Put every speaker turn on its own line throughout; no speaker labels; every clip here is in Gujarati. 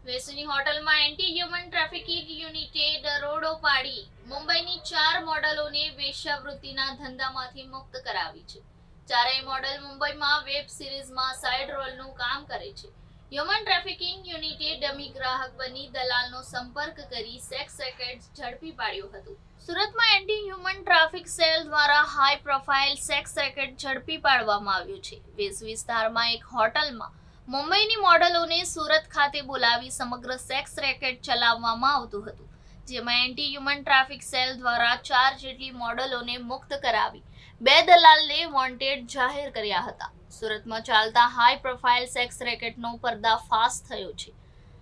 વેસુની હોટલમાં એન્ટી હ્યુમન ટ્રાફિકિંગ યુનિટે દરોડો પાડી મુંબઈની 4 મોડલોને વેશ્યાવૃત્તિના ધંધામાંથી મુક્ત કરાવી છે. ચારેય મોડલ મુંબઈમાં વેબ સિરીઝમાં સાઇડ રોલનું કામ કરે છે. હ્યુમન ટ્રાફિકિંગ યુનિટે ડમી ગ્રાહક બની દલાલનો સંપર્ક કરી સેક્સ રેકેટ ઝડપી પાડ્યું હતું. સુરતમાં એન્ટી હ્યુમન ટ્રાફિક સેલ દ્વારા હાઈ પ્રોફાઇલ સેક્સ રેકેટ ઝડપી પાડવામાં આવ્યું છે. વેસ વિસ્તારમાં એક હોટલમાં મુંબઈની મોડલોને સુરત ખાતે બોલાવી સમગ્ર સેક્સ રેકેટ ચલાવવામાં આવતું હતું, જેમાં એન્ટી હ્યુમન ટ્રાફિક સેલ દ્વારા 4 જેટલી મોડલોને મુક્ત કરાવી 2 દલાલને વોન્ટેડ જાહેર કર્યા હતા. સુરતમાં ચાલતા હાઈ પ્રોફાઇલ સેક્સ રેકેટનો પર્દાફાશ થયો છે.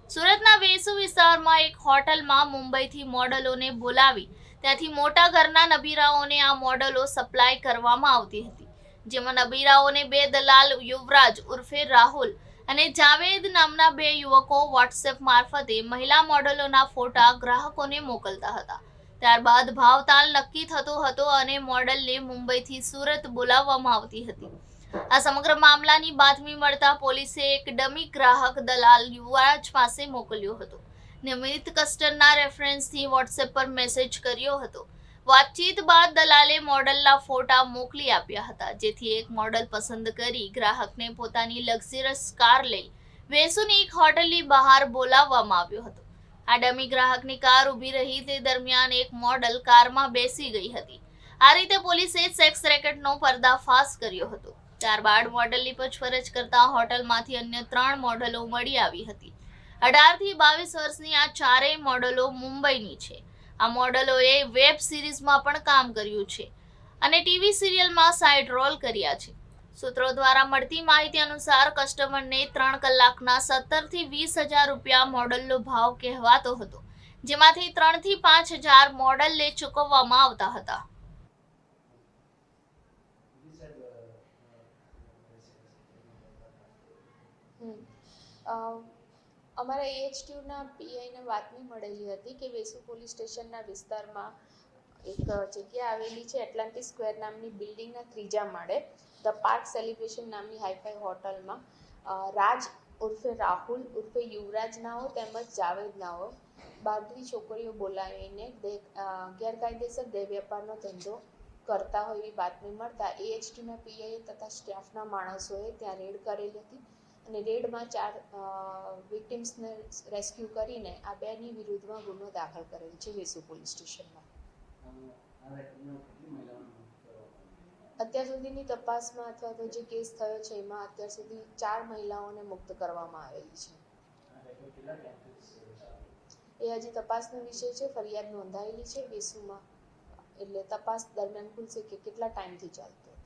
સુરતના વેસુ વિસ્તારમાં એક હોટલમાં મુંબઈથી મોડલોને બોલાવી ત્યાંથી મોટા ઘરના નબીરાઓને આ મોડલો સપ્લાય કરવામાં આવતી હતી, જેમાં નબીરાઓને 2 દલાલ યુવરાજ ઉર્ફે રાહુલ અને જાવેદ નામના 2 યુવકો વોટ્સએપ મારફતે મહિલા મોડલોના ફોટા ગ્રાહકોને મોકલતા હતા. ત્યારબાદ ભાવતાલ નક્કી થતો હતો અને મોડલને મુંબઈથી સુરત બોલાવવામાં આવતી હતી. આ સમગ્ર મામલાની બાતમી મળતા પોલીસે એક ડમી ગ્રાહક દલાલ યુવરાજ પાસે મોકલ્યો હતો. નિયમિત કસ્ટમરના રેફરન્સથી વોટ્સએપ પર મેસેજ કર્યો હતો. વાતચીત બાદ દલાલે મોડલના ફોટા મોકલી આપ્યા હતા, જેથી એક મોડલ પસંદ કરી ગ્રાહકને પોતાની લક્ઝરિયસ કાર લઈ વેસુની એક હોટલની બહાર બોલાવવામાં આવ્યો હતો. આ ડમી ગ્રાહકની કાર ઊભી રહી તે દરમિયાન એક મોડલ કારમાં બેસી ગઈ હતી. આ રીતે પોલીસે સેક્સ રેકેટનો પર્દાફાશ કર્યો હતો. ત્યારબાદ મોડલની પૂછપરછ કરતા હોટલમાંથી અન્ય 3 મોડલો મળી આવી હતી. 18 થી 22 વર્ષની આ ચારેય મોડલો મુંબઈની છે. આ મોડલોએ વેબ સિરીઝમાં પણ કામ કર્યું છે અને ટીવી સિરિયલમાં સાઇડ રોલ કર્યા છે. સૂત્રો દ્વારા મળતી માહિતી અનુસાર કસ્ટમરને 3 કલાકના 17 થી 20 હજાર રૂપિયા મોડલનો ભાવ કહેવાતો હતો, જેમાંથી 3 થી 5 હજાર મોડલને ચૂકવવામાં આવતા હતા.
અમારા AHTUના પીઆઈને બાતમી મળેલી હતી કે વેસુ પોલીસ સ્ટેશનના વિસ્તારમાં એક જગ્યા આવેલી છે, એટલાન્ટિસ સ્ક્વેર નામની બિલ્ડિંગના 3જા માળે ધ પાર્ક સેલિબ્રેશન નામની હાઈફાઈ હોટલમાં રાજ ઉર્ફે રાહુલ ઉર્ફે યુવરાજ નાઓ તેમજ જાવેદ નાઓ 12 છોકરીઓ બોલાવીને ગેરકાયદેસર દેહ વેપારનો ધંધો કરતા હોય એવી બાતમી મળતા AHTUના પીઆઈ તથા સ્ટાફના માણસોએ ત્યાં રેડ કરેલી હતી અને રેડમાં 4 વિક્ટિમ્સને રેસ્ક્યુ કરીને આ 2ની વિરુદ્ધમાં ગુનો દાખલ કરેલ છે વેસુ પોલીસ સ્ટેશનમાં. અત્યાર સુધીની તપાસમાં અથવા તો જે કેસ થયો છે એમાં અત્યાર સુધી 4 મહિલાઓને મુક્ત કરવામાં આવેલી છે. એ હજી તપાસનો વિષય છે. ફરિયાદ નોંધાયેલી છે વેસુમાં, એટલે તપાસ દરમિયાન ખુલશે કે કેટલા ટાઈમથી ચાલતો હતો.